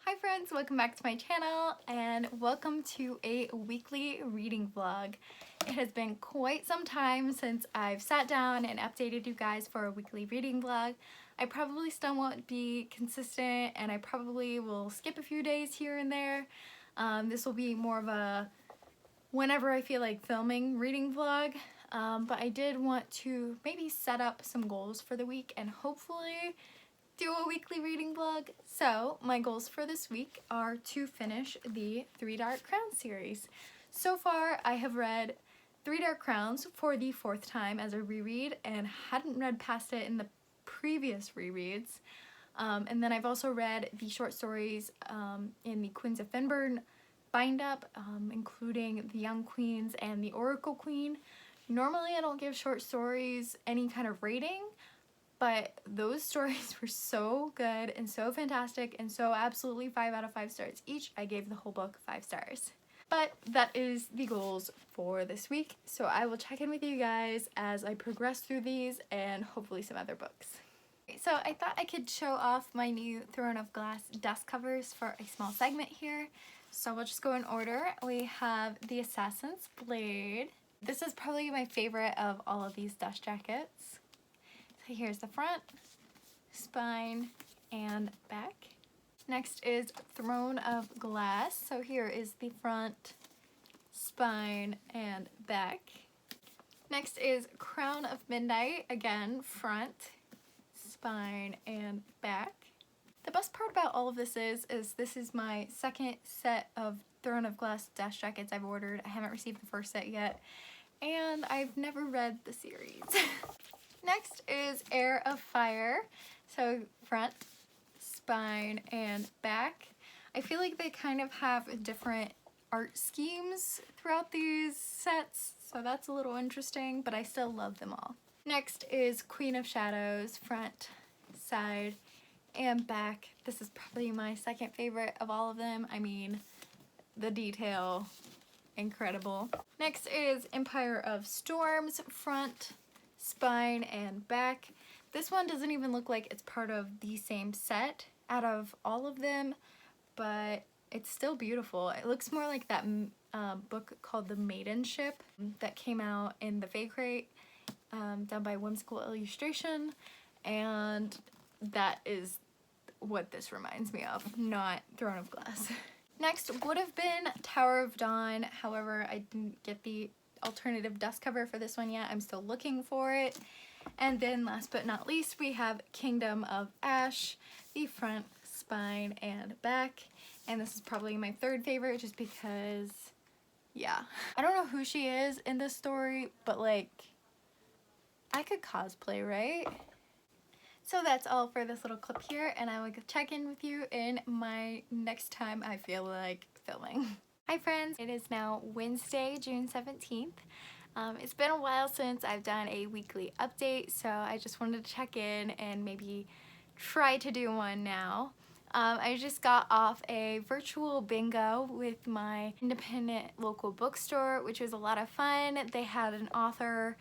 Hi friends, welcome back to my channel and welcome to a weekly reading vlog. It has been quite some time since I've sat down and updated you guys for a weekly reading vlog. I probably still won't be consistent and I probably will skip a few days here and there. This will be more of a whenever I feel like filming reading vlog. But I did want to maybe set up some goals for the week and hopefully do a weekly reading vlog. So my goals for this week are to finish the Three Dark Crowns series. So far I have read Three Dark Crowns for the 4th time as a reread and hadn't read past it in the previous rereads. And then I've also read the short stories in the Queens of Finburn bind up, including The Young Queens and The Oracle Queen. Normally I don't give short stories any kind of rating, but those stories were so good and so fantastic and so absolutely 5 out of 5 stars each. I gave the whole book 5 stars. But that is the goals for this week, so I will check in with you guys as I progress through these and hopefully some other books. So I thought I could show off my new Throne of Glass dust covers for a small segment here. So we'll just go in order. We have the Assassin's Blade. This is probably my favorite of all of these dust jackets. So here's the front, spine, and back. Next is Throne of Glass. So here is the front, spine, and back. Next is Crown of Midnight. Again, front, spine, and back. The best part about all of this is this is my second set of Throne of Glass dust jackets I've ordered. I haven't received the first set yet, and I've never read the series. Next is Heir of Fire. So front, spine, and back. I feel like they kind of have different art schemes throughout these sets, so that's a little interesting, but I still love them all. Next is Queen of Shadows, front, side, and back. This is probably my second favorite of all of them. I mean, the detail, incredible. Next is Empire of Storms, front, spine, and back. This one doesn't even look like it's part of the same set out of all of them, but it's still beautiful. It looks more like that book called The Maiden Ship that came out in the Fay Crate, done by Whimsical Illustration, and that is what this reminds me of, not Throne of Glass. Next would have been Tower of Dawn, however I didn't get the alternative dust cover for this one yet. I'm still looking for it. And then last but not least, we have Kingdom of Ash, the front, spine, and back. And this is probably my third favorite just because, yeah. I don't know who she is in this story, but like, I could cosplay, right? So that's all for this little clip here, and I will check in with you in my next time I feel like filming. Hi friends, it is now Wednesday, June 17th. It's been a while since I've done a weekly update, so I just wanted to check in and maybe try to do one now. I just got off a virtual bingo with my independent local bookstore, which was a lot of fun. They had an author.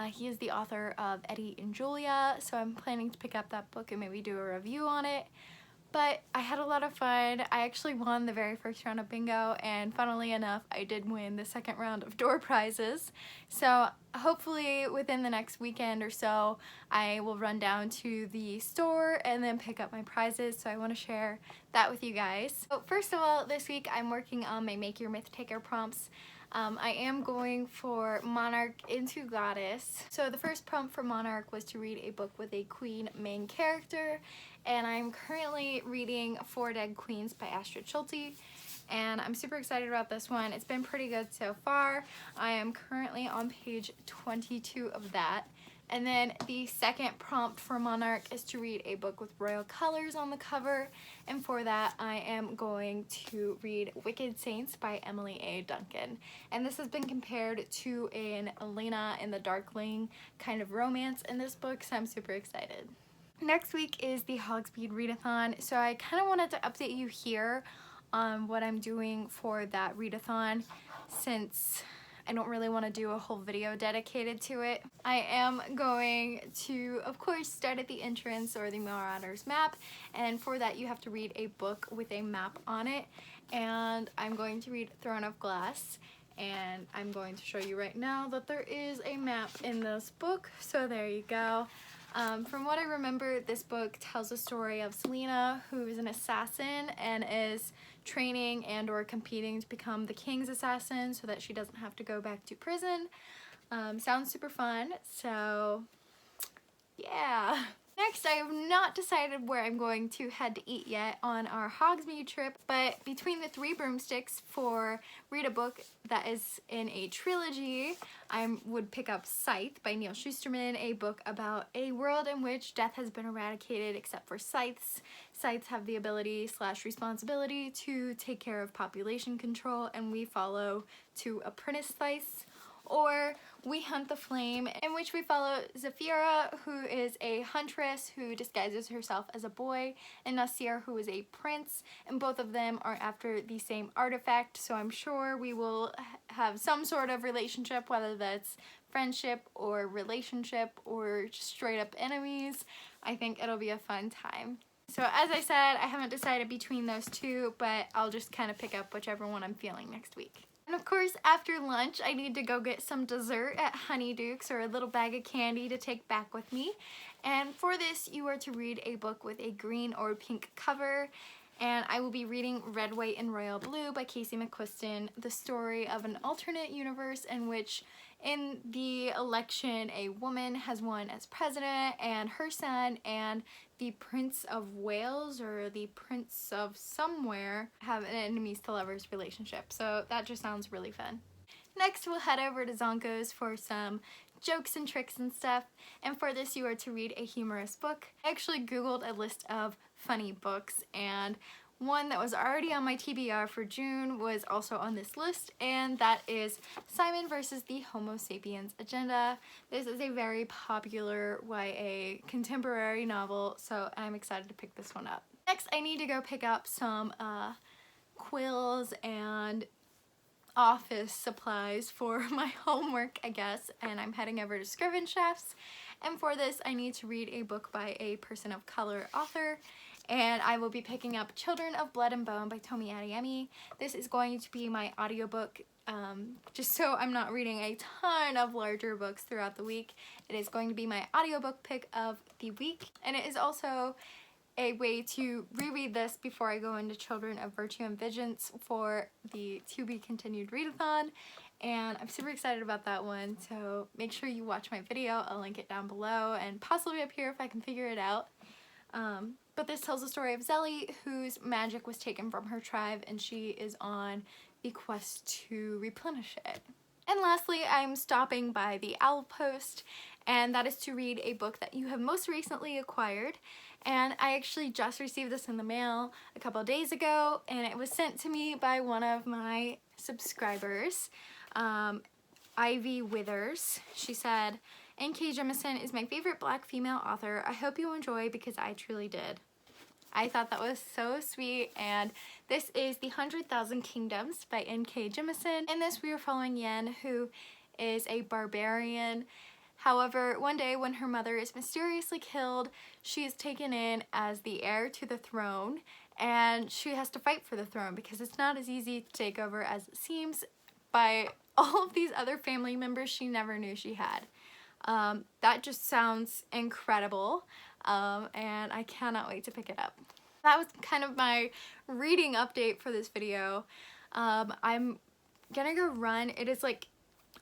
He is the author of Eddie and Julia, so I'm planning to pick up that book and maybe do a review on it. But I had a lot of fun. I actually won the very first round of bingo, and funnily enough, I did win the second round of door prizes. So hopefully within the next weekend or so, I will run down to the store and then pick up my prizes. So I want to share that with you guys. So first of all, this week I'm working on my Make Your Myth Taker prompts. I am going for Monarch into Goddess. So the first prompt for Monarch was to read a book with a queen main character, and I'm currently reading Four Dead Queens by Astrid Schulte, and I'm super excited about this one. It's been pretty good so far. I am currently on page 22 of that. And then the second prompt for Monarch is to read a book with royal colors on the cover, and for that I am going to read Wicked Saints by Emily A. Duncan. And this has been compared to an Elena and the Darkling kind of romance in this book, so I'm super excited. Next week is the Hogsmeade Readathon, so I kind of wanted to update you here on what I'm doing for that readathon, since I don't really want to do a whole video dedicated to it. I am going to, of course, start at the entrance or the Marauder's map, and for that you have to read a book with a map on it, and I'm going to read Throne of Glass, and I'm going to show you right now that there is a map in this book, so there you go. From what I remember, this book tells the story of Selena, who is an assassin and is training and or competing to become the king's assassin so that she doesn't have to go back to prison. Sounds super fun, so yeah. Next, I have not decided where I'm going to head to eat yet on our Hogsmeade trip, but between the 3 broomsticks for read a book that is in a trilogy, I would pick up Scythe by Neil Shusterman, a book about a world in which death has been eradicated except for scythes. Scythes have the ability / responsibility to take care of population control, and we follow 2 apprentice scythes. Or We Hunt the Flame, in which we follow Zephyra, who is a huntress who disguises herself as a boy, and Nasir, who is a prince, and both of them are after the same artifact, so I'm sure we will have some sort of relationship, whether that's friendship or relationship or just straight up enemies. I think it'll be a fun time. So as I said, I haven't decided between those 2, but I'll just kind of pick up whichever one I'm feeling next week. And of course, after lunch, I need to go get some dessert at Honeyduke's, or a little bag of candy to take back with me. And for this, you are to read a book with a green or pink cover. And I will be reading Red, White, and Royal Blue by Casey McQuiston, the story of an alternate universe in which in the election a woman has won as president, and her son and the Prince of Wales, or the Prince of somewhere, have an enemies to lovers relationship. So that just sounds really fun. Next, we'll head over to Zonko's for some jokes and tricks and stuff, and for this you are to read a humorous book. I actually googled a list of funny books, and one that was already on my TBR for June was also on this list, and that is Simon versus the Homo Sapiens Agenda. This is a very popular YA contemporary novel, so I'm excited to pick this one up. Next, I need to go pick up some quills and office supplies for my homework, I guess, and I'm heading over to Scriven Chefs, and for this I need to read a book by a person of color author, and I will be picking up Children of Blood and Bone by Tomi Adeyemi. This is going to be my audiobook, just so I'm not reading a ton of larger books throughout the week. It is going to be my audiobook pick of the week, and it is also a way to reread this before I go into Children of Virtue and Vengeance for the to be continued readathon, and I'm super excited about that one, so make sure you watch my video. I'll link it down below and possibly up here if I can figure it out. But this tells the story of Zelly, whose magic was taken from her tribe, and she is on the quest to replenish it. And lastly, I'm stopping by the Owl Post, and that is to read a book that you have most recently acquired. And I actually just received this in the mail a couple of days ago, and it was sent to me by one of my subscribers, Ivy Withers. She said, N.K. Jemisin is my favorite Black female author. I hope you enjoy because I truly did. I thought that was so sweet, and this is The 100,000 Kingdoms by N.K. Jemisin. In this we are following Yen, who is a barbarian. However, one day when her mother is mysteriously killed, she is taken in as the heir to the throne, and she has to fight for the throne because it's not as easy to take over as it seems by all of these other family members she never knew she had. That just sounds incredible, and I cannot wait to pick it up. That was kind of my reading update for this video. I'm gonna go run. It is like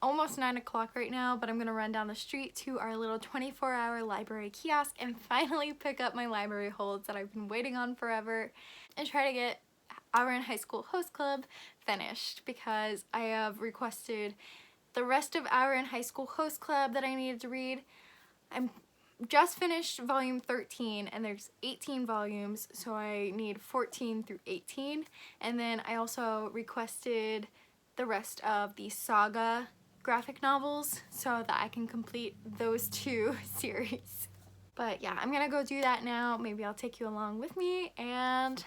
almost 9 o'clock right now, but I'm gonna run down the street to our little 24-hour library kiosk and finally pick up my library holds that I've been waiting on forever, and try to get Our in High School Host Club finished, because I have requested the rest of Our in High School Host Club that I needed to read. I'm just finished volume 13, and there's 18 volumes, so I need 14 through 18, and then I also requested the rest of the Saga graphic novels so that I can complete those 2 series. But yeah, I'm gonna go do that now. Maybe I'll take you along with me, and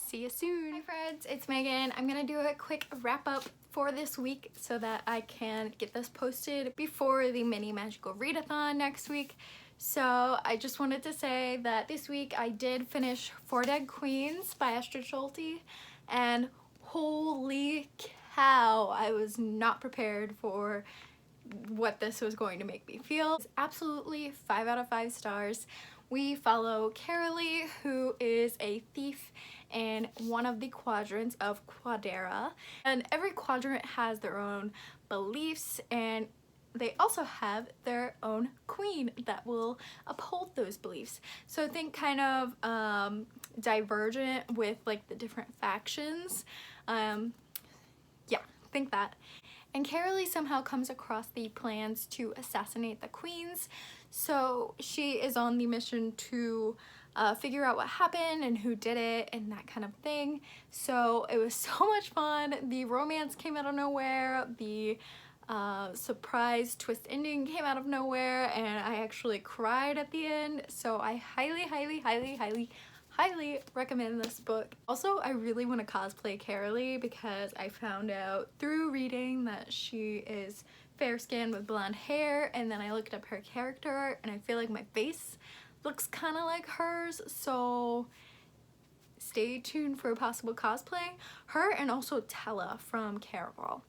see you soon. Hi friends, it's Megan. I'm gonna do a quick wrap up for this week so that I can get this posted before the mini magical readathon next week. So I just wanted to say that this week I did finish Four Dead Queens by Esther Schulte, and holy cow, I was not prepared for what this was going to make me feel. It's absolutely 5 out of 5 stars. We follow Carolee, who is a thief in one of the quadrants of Quadera, and every quadrant has their own beliefs, and they also have their own queen that will uphold those beliefs. So think kind of divergent with like the different factions. Yeah, think that. And Carolee somehow comes across the plans to assassinate the queens. So she is on the mission to figure out what happened and who did it and that kind of thing. So it was so much fun. The romance came out of nowhere. The surprise twist ending came out of nowhere, and I actually cried at the end. So I highly recommend this book. Also, I really want to cosplay Carolee because I found out through reading that she is fair-skinned with blonde hair, and then I looked up her character and I feel like my face looks kind of like hers, so stay tuned for a possible cosplay. Her and also Tella from Caraval.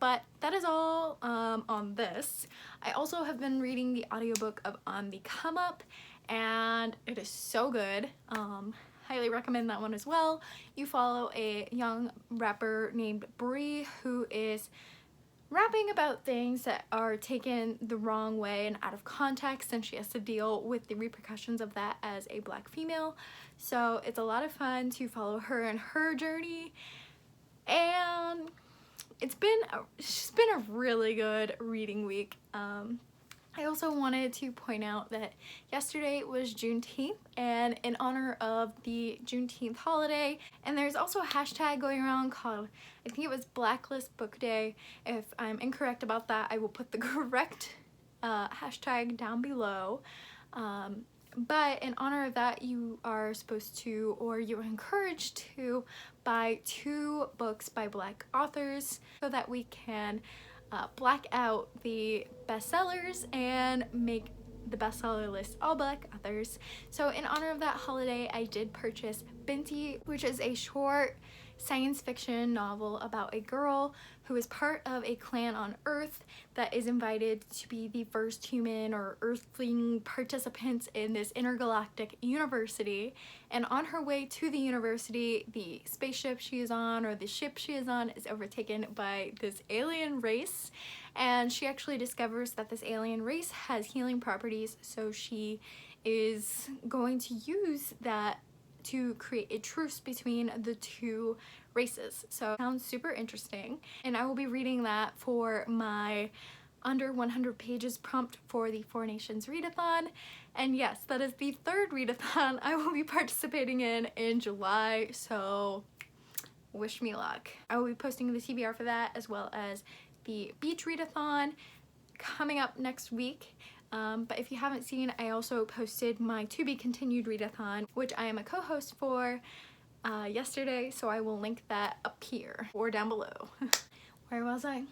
But that is all on this. I also have been reading the audiobook of On the Come Up, and it is so good. Highly recommend that one as well. You follow a young rapper named Bree who is rapping about things that are taken the wrong way and out of context, and she has to deal with the repercussions of that as a black female. So it's a lot of fun to follow her and her journey, and it's been a really good reading week. I also wanted to point out that yesterday was Juneteenth, and in honor of the Juneteenth holiday, and there's also a hashtag going around called, I think it was Blacklist Book Day. If I'm incorrect about that, I will put the correct hashtag down below. But in honor of that, you are supposed to, or you're encouraged to, buy 2 books by Black authors so that we can black out the bestsellers and make the bestseller list all Black authors. So in honor of that holiday, I did purchase Binti, which is a short science fiction novel about a girl who is part of a clan on Earth that is invited to be the first human or earthling participants in this intergalactic university. And on her way to the university, the spaceship she is on, or the ship she is on, is overtaken by this alien race, and she actually discovers that this alien race has healing properties, so she is going to use that to create a truce between the 2 races. So it sounds super interesting, and I will be reading that for my under 100 pages prompt for the 4 Nations Readathon. And yes, that is the 3rd readathon I will be participating in July, so wish me luck. I will be posting the TBR for that, as well as the beach readathon coming up next week. But if you haven't seen, I also posted my to be continued readathon, which I am a co-host for, yesterday, so I will link that up here or down below. Where was I?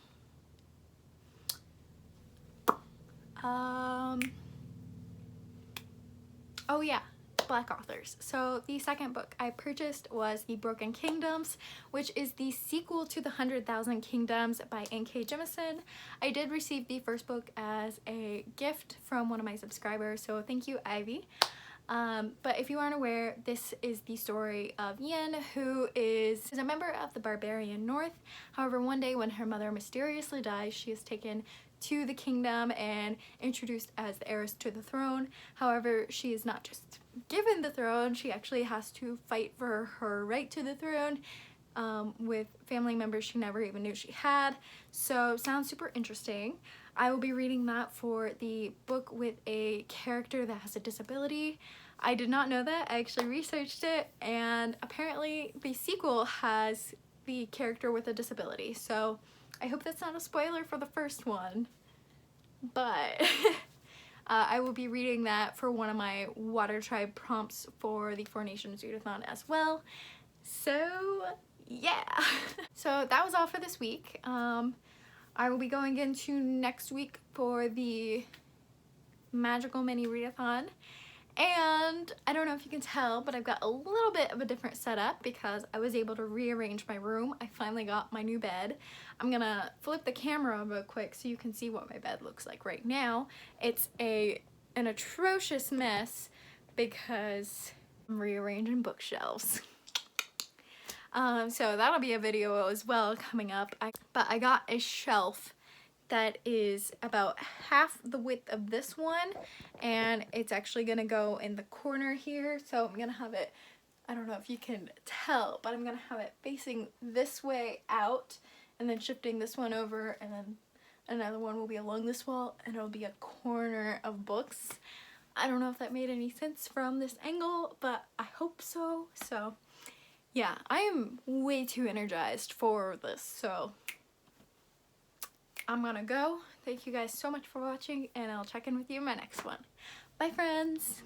Oh yeah, Black authors. So the second book I purchased was The Broken Kingdoms, which is the sequel to The 100,000 Kingdoms by N.K. Jemisin. I did receive the first book as a gift from one of my subscribers, so thank you, Ivy. But if you aren't aware, this is the story of Yen, who is a member of the barbarian North. However, one day when her mother mysteriously dies, she is taken to the kingdom and introduced as the heiress to the throne. However, she is not just given the throne, she actually has to fight for her right to the throne with family members she never even knew she had. So sounds super interesting. I will be reading that for the book with a character that has a disability. I did not know that. I actually researched it, and apparently the sequel has the character with a disability. So I hope that's not a spoiler for the first one, but I will be reading that for one of my Water Tribe prompts for the 4 Nations Readathon as well. So yeah. So that was all for this week. I will be going into next week for the magical mini readathon. And I don't know if you can tell, but I've got a little bit of a different setup because I was able to rearrange my room. I finally got my new bed. I'm gonna flip the camera real quick so you can see what my bed looks like right now. It's an atrocious mess because I'm rearranging bookshelves. So that'll be a video as well coming up. But I got a shelf that is about half the width of this one, and it's actually gonna go in the corner here. So I'm gonna have it, I don't know if you can tell, but I'm gonna have it facing this way out and then shifting this one over, and then another one will be along this wall, and it'll be a corner of books. I don't know if that made any sense from this angle, but I hope so. So yeah, I am way too energized for this, so I'm gonna go. Thank you guys so much for watching, and I'll check in with you in my next one. Bye, friends!